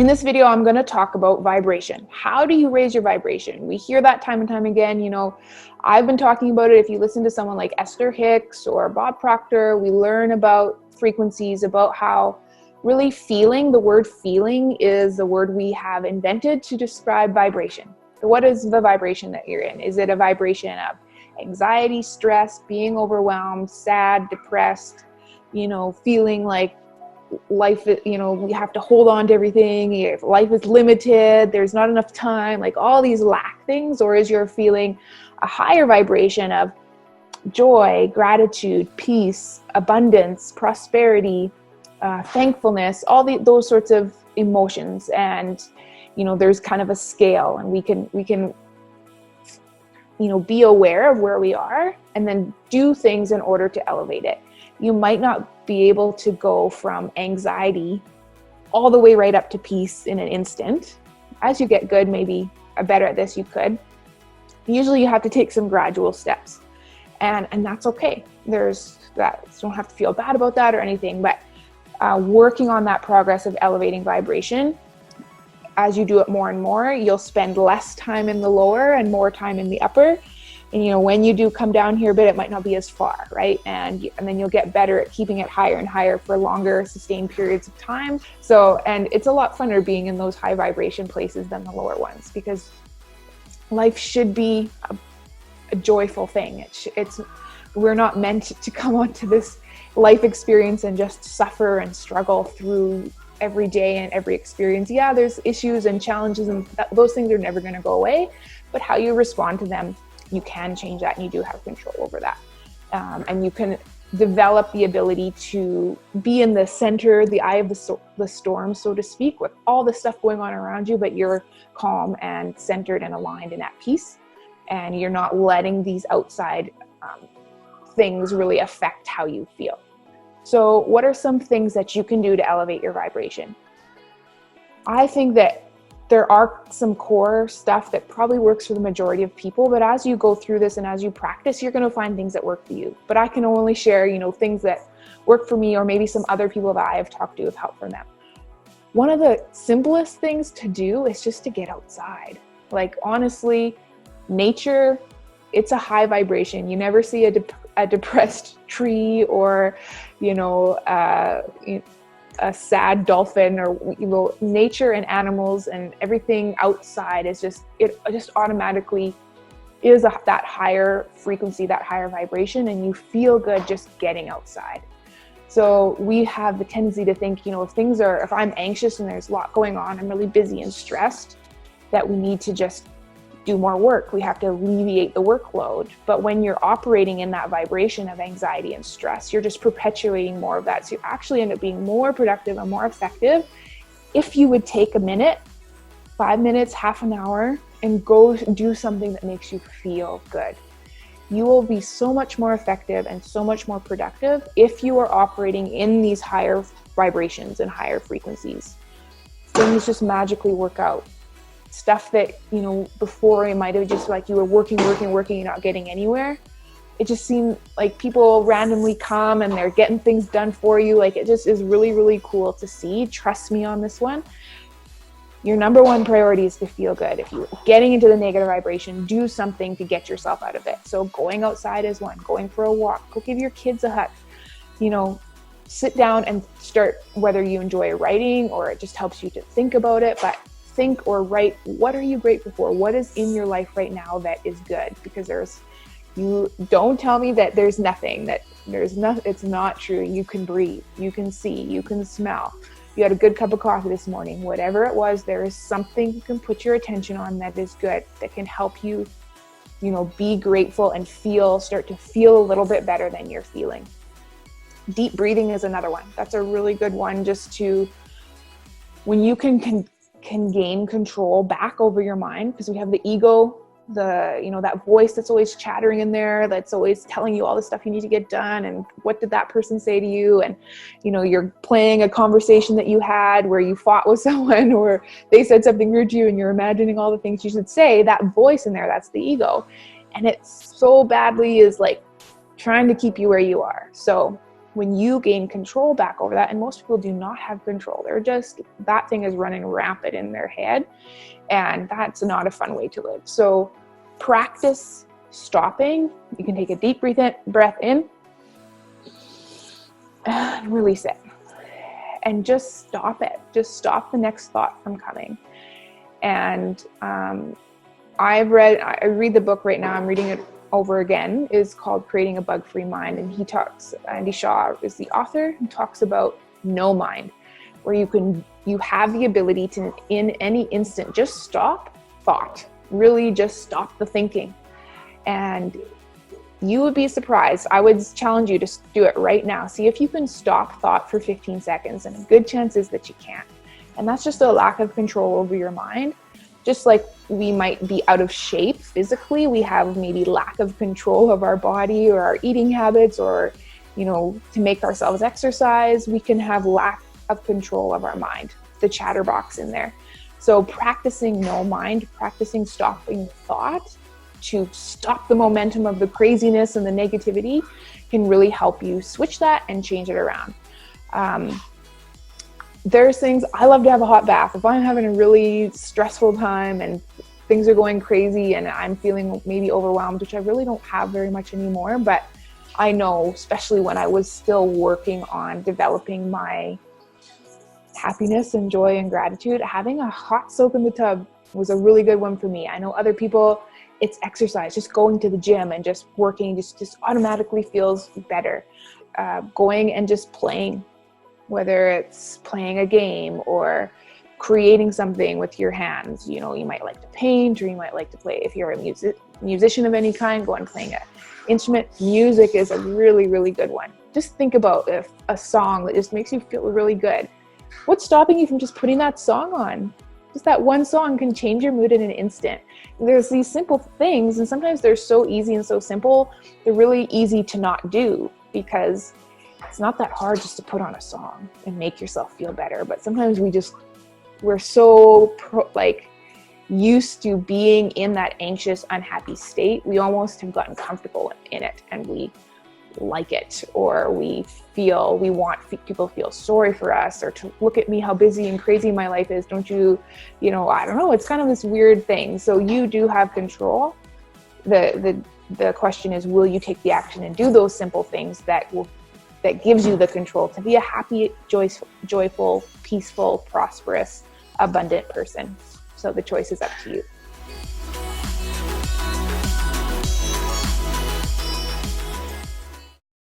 In this video, I'm going to talk about vibration. How do you raise your vibration? We hear that time and time again. I've been talking about it. If you listen to someone like Esther Hicks or Bob Proctor, we learn about frequencies, about how really feeling, the word feeling is the word we have invented to describe vibration. So what is the vibration that you're in? Is it a vibration of anxiety, stress, being overwhelmed, sad, depressed, feeling like life, we have to hold on to everything, life is limited, there's not enough time, like all these lack things? Or is you're feeling a higher vibration of joy, gratitude, peace, abundance, prosperity, thankfulness, those sorts of emotions? And there's kind of a scale, and we can be aware of where we are and then do things in order to elevate it. You might not be able to go from anxiety all the way right up to peace in an instant. As you get good, maybe better at this, you could. Usually you have to take some gradual steps, and that's okay. There's that. You don't have to feel bad about that or anything, but working on that progress of elevating vibration, as you do it more and more, you'll spend less time in the lower and more time in the upper. And when you do come down here a bit, it might not be as far, right? And then you'll get better at keeping it higher and higher for longer, sustained periods of time. And it's a lot funner being in those high vibration places than the lower ones, because life should be a joyful thing. We're not meant to come onto this life experience and just suffer and struggle through every day and every experience. Yeah, there's issues and challenges, and those things are never going to go away, but how you respond to them, you can change that, and you do have control over that. And you can develop the ability to be in the center, the eye of the storm, so to speak, with all the stuff going on around you, but you're calm and centered and aligned and at peace. And you're not letting these outside things really affect how you feel. So what are some things that you can do to elevate your vibration? I think that there are some core stuff that probably works for the majority of people, but as you go through this and as you practice, you're going to find things that work for you. But I can only share, things that work for me, or maybe some other people that I have talked to have helped for them. One of the simplest things to do is just to get outside. Like, honestly, nature, it's a high vibration. You never see a depressed tree or, a sad dolphin, or nature and animals and everything outside is just automatically is that higher frequency, that higher vibration, and you feel good just getting outside. So we have the tendency to think, if I'm anxious and there's a lot going on, I'm really busy and stressed, that we need to just do more work. We have to alleviate the workload. But when you're operating in that vibration of anxiety and stress, you're just perpetuating more of that. So you actually end up being more productive and more effective if you would take a minute, 5 minutes, half an hour, and go do something that makes you feel good. You will be so much more effective and so much more productive if you are operating in these higher vibrations and higher frequencies. Things just magically work out. Stuff that, before it might have just like you were working, and not getting anywhere. It just seemed like people randomly come and they're getting things done for you. Like, it just is really, really cool to see. Trust me on this one. Your number one priority is to feel good. If you're getting into the negative vibration, do something to get yourself out of it. So going outside is one. Going for a walk. Go give your kids a hug. Sit down and start, whether you enjoy writing or it just helps you to think about it, but think or write, what are you grateful for? What is in your life right now that is good? Because you don't tell me that there's nothing, it's not true. You can breathe, you can see, you can smell. You had a good cup of coffee this morning, whatever it was, there is something you can put your attention on that is good, that can help you, be grateful and start to feel a little bit better than you're feeling. Deep breathing is another one. That's a really good one, just to, when you can gain control back over your mind, because we have the ego, that voice that's always chattering in there, that's always telling you all the stuff you need to get done, and what did that person say to you, and you're playing a conversation that you had where you fought with someone or they said something rude to you, and you're imagining all the things you should say. That voice in there, that's the ego, and it so badly is like trying to keep you where you are. So when you gain control back over that, and most people do not have control. They're just, that thing is running rampant in their head, and that's not a fun way to live. So practice stopping. You can take a deep breath in and release it, and just stop it. Just stop the next thought from coming. And I read the book right now. I'm reading it over again. Is called Creating a Bug-Free Mind, and Andy Shaw is the author, and talks about no mind, where you have the ability to, in any instant, just stop thought. Really, just stop the thinking. And you would be surprised. I would challenge you to do it right now. See if you can stop thought for 15 seconds, and a good chance is that you can't. And that's just a lack of control over your mind. Just like we might be out of shape physically, we have maybe lack of control of our body or our eating habits, or, to make ourselves exercise, we can have lack of control of our mind, the chatterbox in there. So practicing no mind, practicing stopping thought to stop the momentum of the craziness and the negativity can really help you switch that and change it around. There's things, I love to have a hot bath. If I'm having a really stressful time and things are going crazy and I'm feeling maybe overwhelmed, which I really don't have very much anymore, but I know, especially when I was still working on developing my happiness and joy and gratitude, having a hot soak in the tub was a really good one for me. I know other people, it's exercise, just going to the gym and just working just automatically feels better. Going and just playing, whether it's playing a game or creating something with your hands. You might like to paint, or you might like to play. If you're a musician of any kind, go and playing an instrument. Music is a really, really good one. Just think about if a song that just makes you feel really good. What's stopping you from just putting that song on? Just that one song can change your mood in an instant. There's these simple things, and sometimes they're so easy and so simple, they're really easy to not do, because it's not that hard just to put on a song and make yourself feel better. But sometimes we're so used to being in that anxious, unhappy state, we almost have gotten comfortable in it, and we like it, or we want people to feel sorry for us, or to look at me how busy and crazy my life is. Don't you, I don't know. It's kind of this weird thing. So you do have control. The question is, will you take the action and do those simple things that gives you the control to be a happy, joyful, peaceful, prosperous, abundant person? So the choice is up to you.